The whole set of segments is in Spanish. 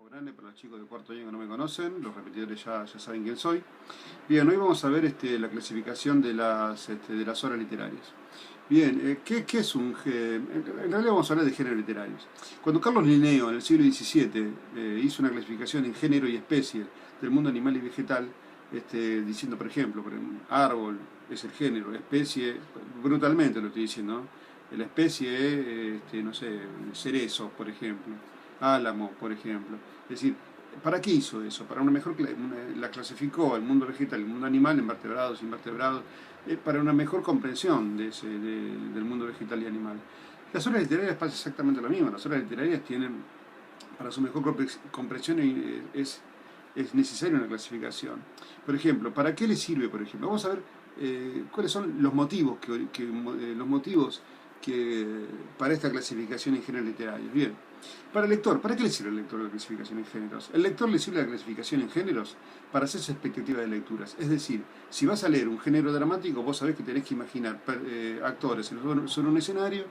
Grande para los chicos de cuarto año que no me conocen, los repetidores ya saben quién soy. Bien, hoy vamos a ver la clasificación de las obras literarias. Bien, ¿qué es en realidad vamos a hablar de géneros literarios. Cuando Carlos Linneo en el siglo XVII hizo una clasificación en género y especie del mundo animal y vegetal, diciendo, por ejemplo, árbol es el género, especie, brutalmente lo estoy diciendo, ¿no? La especie es, no sé, cerezos, por ejemplo, álamo, por ejemplo. Es decir, ¿para qué hizo eso? Para una mejor la clasificó el mundo vegetal, el mundo animal, en vertebrados, invertebrados, para una mejor comprensión del mundo vegetal y animal. Las obras literarias pasa exactamente lo mismo. Las obras literarias tienen, para su mejor comprensión, es necesaria una clasificación. Por ejemplo, ¿para qué le sirve, por ejemplo? Vamos a ver cuáles son los motivos para esta clasificación en géneros literarios. Bien, para el lector, ¿para qué le sirve al lector la clasificación en géneros? El lector le sirve la clasificación en géneros para hacer su expectativa de lecturas. Es decir, si vas a leer un género dramático, vos sabés que tenés que imaginar actores sobre un escenario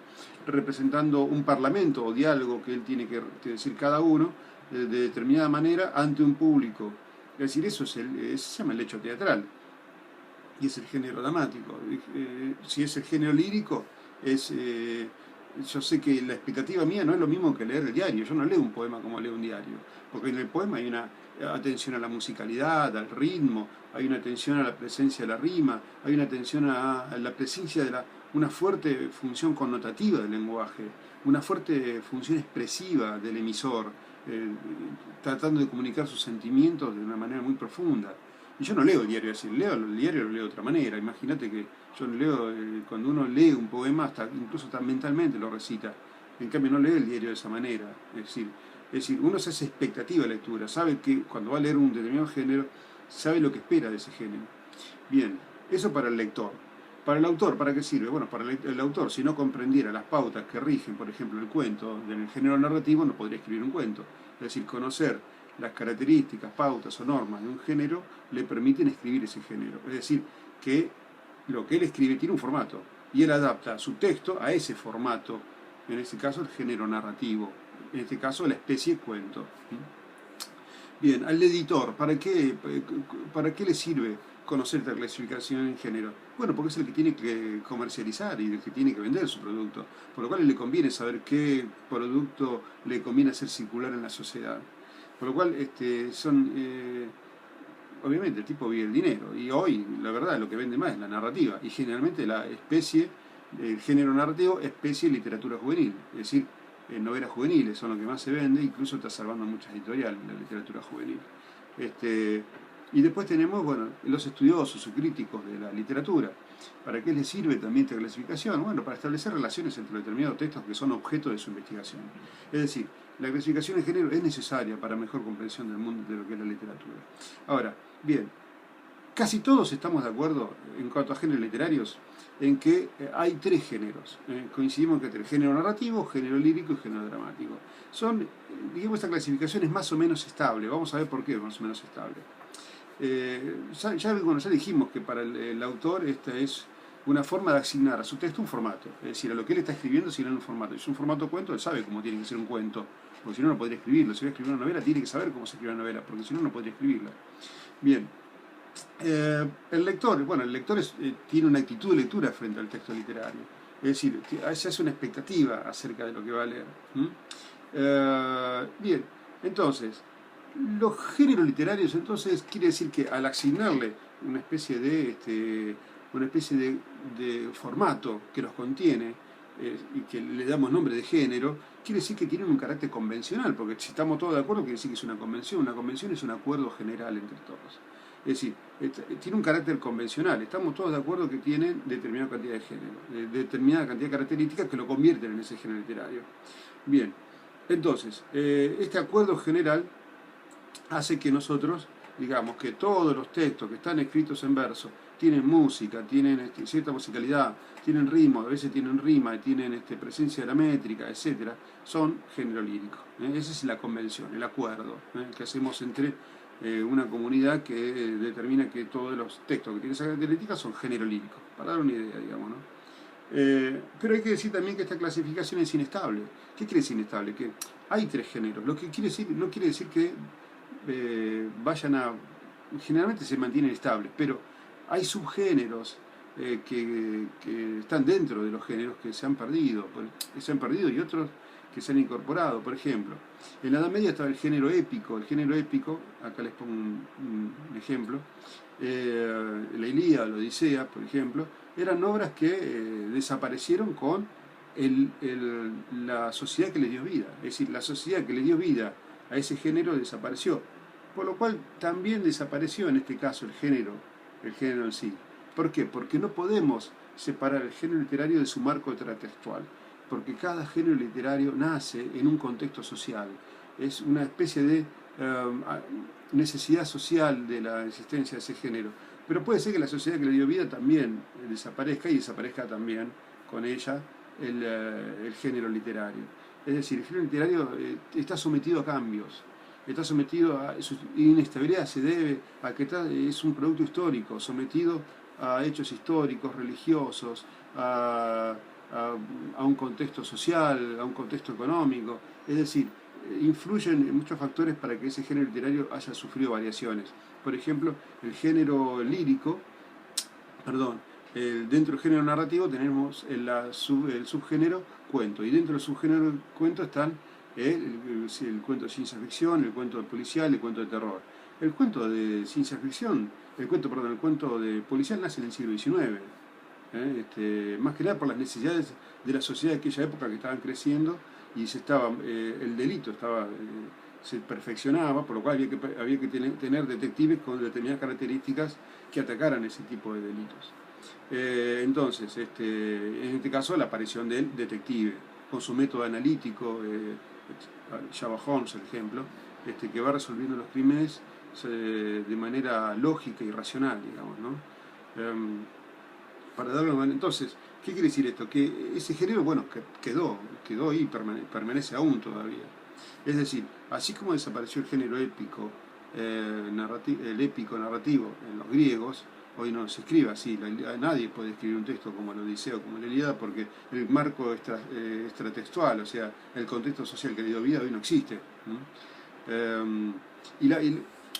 representando un parlamento o diálogo que él tiene que decir cada uno de determinada manera ante un público. Es decir, eso se llama el hecho teatral y es el género dramático. Si es el género lírico, yo sé que la expectativa mía no es lo mismo que leer el diario. Yo no leo un poema como leo un diario, porque en el poema hay una atención a la musicalidad, al ritmo, hay una atención a la presencia de la rima, hay una atención a la presencia de una fuerte función connotativa del lenguaje, una fuerte función expresiva del emisor, tratando de comunicar sus sentimientos de una manera muy profunda. Y yo no leo el diario así, el diario lo leo de otra manera. Imagínate que yo leo, cuando uno lee un poema, incluso mentalmente lo recita. En cambio no lee el diario de esa manera. Es decir, uno se hace expectativa de lectura, sabe que cuando va a leer un determinado género, sabe lo que espera de ese género. Bien, eso para el lector. Para el autor, ¿para qué sirve? Bueno, para el autor, si no comprendiera las pautas que rigen, por ejemplo, el cuento, del género narrativo, no podría escribir un cuento. Es decir, conocer las características, pautas o normas de un género le permiten escribir ese género. Es decir, que lo que él escribe tiene un formato y él adapta su texto a ese formato, en este caso el género narrativo, en este caso la especie cuento. Bien, al editor, ¿para qué le sirve conocer esta clasificación en género? Bueno, porque es el que tiene que comercializar y el que tiene que vender su producto, por lo cual le conviene saber qué producto le conviene hacer circular en la sociedad. Por lo cual obviamente el tipo vive el dinero y hoy la verdad lo que vende más es la narrativa y generalmente el género narrativo, especie literatura juvenil, es decir, novelas juveniles son lo que más se vende, incluso está salvando muchas editoriales la literatura juvenil. Y después tenemos, bueno, los estudiosos o críticos de la literatura. ¿Para qué les sirve también esta clasificación? Bueno, para establecer relaciones entre determinados textos que son objeto de su investigación. Es decir, la clasificación en género es necesaria para mejor comprensión del mundo de lo que es la literatura. Ahora, bien, casi todos estamos de acuerdo en cuanto a géneros literarios en que hay tres géneros. Coincidimos en que tres: género narrativo, género lírico y género dramático. Digamos, esta clasificación es más o menos estable. Vamos a ver por qué es más o menos estable. Ya dijimos que para el autor esta es una forma de asignar a su texto un formato. Es decir, a lo que él está escribiendo asignar un formato. Si es un formato cuento, él sabe cómo tiene que ser un cuento, porque si no, no podría escribirlo. Si va a escribir una novela, tiene que saber cómo se escribe una novela, porque si no, no podría escribirla. Bien. El lector tiene una actitud de lectura frente al texto literario. Es decir, se hace una expectativa acerca de lo que va a leer. Bien, entonces, los géneros literarios, entonces, quiere decir que al asignarle una especie de formato que los contiene y que le damos nombre de género, quiere decir que tienen un carácter convencional, porque si estamos todos de acuerdo, quiere decir que es una convención. Una convención es un acuerdo general entre todos. Es decir, tiene un carácter convencional. Estamos todos de acuerdo que tienen determinada cantidad de género, determinada cantidad de características que lo convierten en ese género literario. Bien, entonces, este acuerdo general hace que nosotros digamos que todos los textos que están escritos en verso tienen música, tienen cierta musicalidad, tienen ritmo, a veces tienen rima, tienen presencia de la métrica, etc., son género lírico. Esa es la convención, el acuerdo que hacemos entre una comunidad que determina que todos los textos que tienen esa característica son género lírico, para dar una idea, digamos, ¿no? Pero hay que decir también que esta clasificación es inestable. ¿Qué quiere decir inestable? Que hay tres géneros, lo que quiere decir, no quiere decir que vayan a... Generalmente se mantienen estables, pero hay subgéneros que están dentro de los géneros que se han perdido y otros que se han incorporado. Por ejemplo, en la Edad Media estaba el género épico. El género épico, acá les pongo un ejemplo, la Ilíada, la Odisea, por ejemplo, eran obras que desaparecieron con la sociedad que le dio vida. Es decir, la sociedad que le dio vida a ese género desapareció. Por lo cual también desapareció en este caso el género en sí. ¿Por qué? Porque no podemos separar el género literario de su marco heterotextual, porque cada género literario nace en un contexto social. Es una especie de necesidad social de la existencia de ese género. Pero puede ser que la sociedad que le dio vida también desaparezca y desaparezca también con ella el género literario. Es decir, el género literario está sometido a cambios, está sometido a su inestabilidad, se debe a que es un producto histórico, sometido a hechos históricos, religiosos, a un contexto social, a un contexto económico. Es decir, influyen muchos factores para que ese género literario haya sufrido variaciones. Por ejemplo, el género lírico, dentro del género narrativo tenemos el subgénero cuento, y dentro del subgénero cuento están el cuento de ciencia ficción, el cuento policial, el cuento de terror. El cuento de ciencia ficción, el cuento de policial nace en el siglo XIX, más que nada por las necesidades de la sociedad de aquella época que estaban creciendo y el delito se perfeccionaba, por lo cual había que tener detectives con determinadas características que atacaran ese tipo de delitos. Entonces, en este caso, la aparición del detective, con su método analítico, Sherlock Holmes, por ejemplo, que va resolviendo los crímenes de manera lógica y racional, digamos, ¿no? Para darle una... Entonces, ¿qué quiere decir esto? Que ese género, bueno, quedó y permanece aún todavía. Es decir, así como desapareció el género épico, el épico narrativo en los griegos, hoy no se escribe así, nadie puede escribir un texto como la Odisea o como la Ilíada porque el marco extratextual, o sea, el contexto social que le dio vida hoy no existe.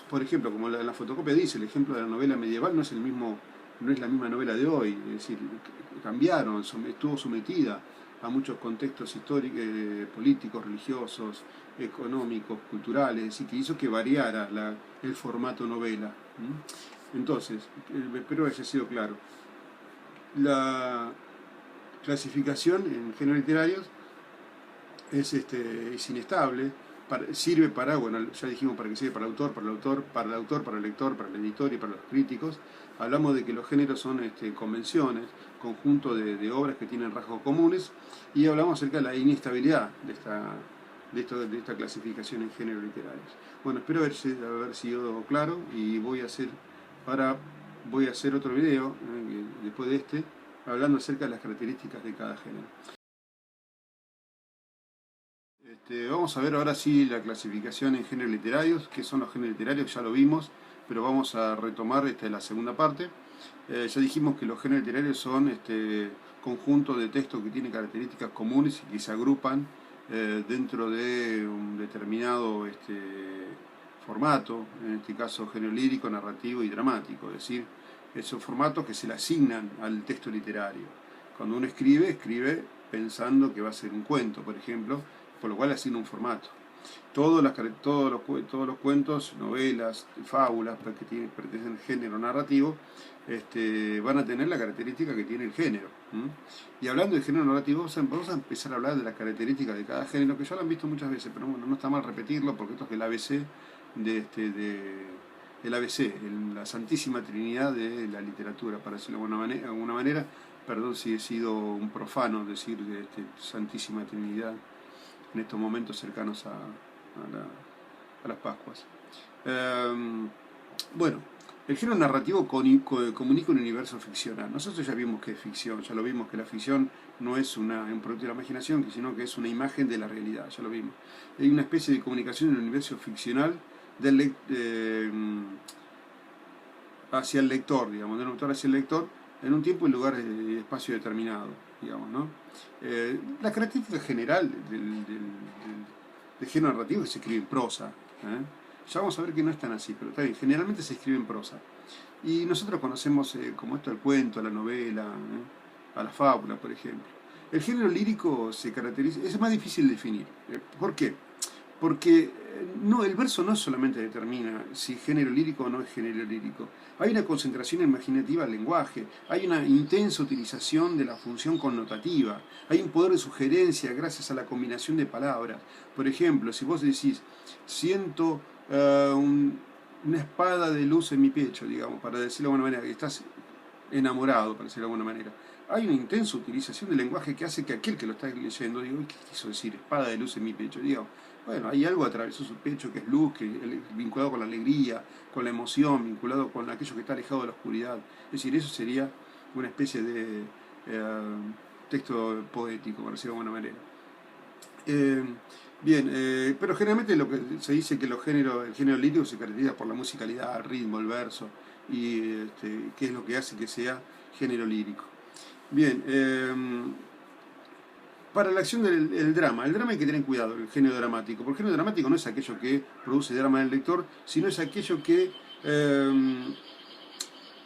Por ejemplo, como la fotocopia dice, el ejemplo de la novela medieval no es la misma novela de hoy, es decir, cambiaron, estuvo sometida a muchos contextos históricos, políticos, religiosos, económicos, culturales, es decir, que hizo que variara el formato novela. Entonces, espero que haya sido claro. La clasificación en géneros literarios es inestable, sirve para, bueno, ya dijimos para qué sirve, para el autor, para el lector, para el editor y para los críticos. Hablamos de que los géneros son convenciones, conjunto de obras que tienen rasgos comunes, y hablamos acerca de la inestabilidad de esta clasificación en géneros literarios. Bueno, espero haber sido claro y voy a hacer otro video después de hablando acerca de las características de cada género. Vamos a ver ahora sí la clasificación en géneros literarios, qué son los géneros literarios, ya lo vimos, pero vamos a retomar la segunda parte. Ya dijimos que los géneros literarios son conjuntos de textos que tienen características comunes y que se agrupan dentro de un determinado formato, en este caso género lírico, narrativo y dramático, es decir, esos formatos que se le asignan al texto literario. Cuando uno escribe pensando que va a ser un cuento, por ejemplo, por lo cual asigna un formato. Todos los cuentos, novelas, fábulas que pertenecen al género narrativo van a tener la característica que tiene el género. Y hablando de género narrativo, vamos a empezar a hablar de las características de cada género, que ya lo han visto muchas veces, pero bueno, no está mal repetirlo porque esto es el ABC el ABC, la santísima trinidad de la literatura, para decirlo de alguna manera. Perdón si he sido un profano decir santísima trinidad en estos momentos cercanos a las Pascuas. Bueno, el género narrativo comunica un universo ficcional. Nosotros ya vimos que es ficción, ya lo vimos que la ficción no es un producto de la imaginación, sino que es una imagen de la realidad, ya lo vimos. Hay una especie de comunicación en el universo ficcional hacia el lector, digamos, del autor hacia el lector, en un tiempo y lugar y espacio determinado, digamos, ¿no? La característica general de género narrativo que se escribe en prosa. Ya vamos a ver que no es tan así, pero está bien, generalmente se escribe en prosa. Y nosotros conocemos como esto el cuento, la novela, a la fábula, por ejemplo. El género lírico se caracteriza, es más difícil de definir. ¿Por qué? Porque no, el verso no solamente determina si género lírico o no es género lírico. Hay una concentración imaginativa del lenguaje, hay una intensa utilización de la función connotativa, hay un poder de sugerencia gracias a la combinación de palabras. Por ejemplo, si vos decís, siento una espada de luz en mi pecho, digamos, para decirlo de alguna manera, que estás enamorado, para decirlo de alguna manera. Hay una intensa utilización del lenguaje que hace que aquel que lo está leyendo diga, ¿qué quiso decir? Espada de luz en mi pecho. Digo, bueno, hay algo atravesó su pecho que es luz, que vinculado con la alegría, con la emoción, vinculado con aquello que está alejado de la oscuridad. Es decir, eso sería una especie de texto poético, por decirlo de alguna manera. Pero generalmente lo que se dice que el género lírico se caracteriza por la musicalidad, el ritmo, el verso, y qué es lo que hace que sea género lírico. Bien, para la acción del drama, el drama hay que tener cuidado, el género dramático, porque el género dramático no es aquello que produce drama en el lector, sino es aquello que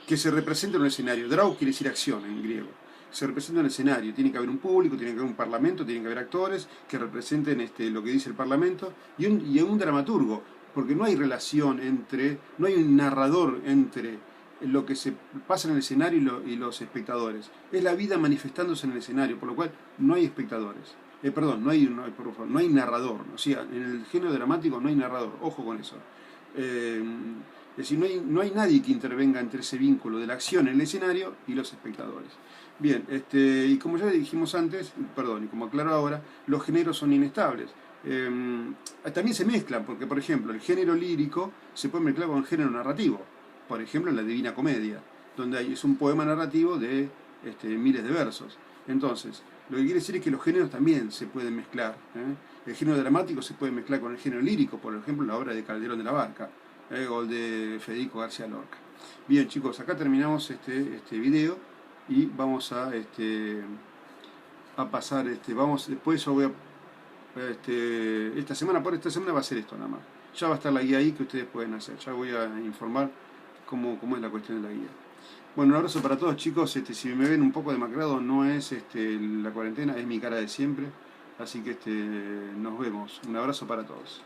se representa en un escenario. Drau quiere decir acción en griego. Se representa en el escenario, tiene que haber un público, tiene que haber un parlamento, tiene que haber actores que representen lo que dice el parlamento y un dramaturgo, porque no hay relación no hay un narrador entre lo que se pasa en el escenario y los espectadores. Es la vida manifestándose en el escenario, por lo cual no hay espectadores. No hay narrador. O sea, en el género dramático no hay narrador, ojo con eso. Es decir, no hay nadie que intervenga entre ese vínculo de la acción en el escenario y los espectadores. Bien, y como ya dijimos antes, y como aclaro ahora, los géneros son inestables. También se mezclan, porque por ejemplo, el género lírico se puede mezclar con el género narrativo. Por ejemplo, en la Divina Comedia, donde es un poema narrativo de miles de versos. Entonces, lo que quiere decir es que los géneros también se pueden mezclar. El género dramático se puede mezclar con el género lírico, por ejemplo, la obra de Calderón de la Barca, o el de Federico García Lorca. Bien, chicos, acá terminamos este video y vamos a pasar, después yo voy a, esta semana va a ser esto nada más. Ya va a estar la guía ahí que ustedes pueden hacer. Ya voy a informar cómo es la cuestión de la guía. Bueno, un abrazo para todos, chicos. Si me ven un poco demacrado, no es la cuarentena, es mi cara de siempre. Así que nos vemos. Un abrazo para todos.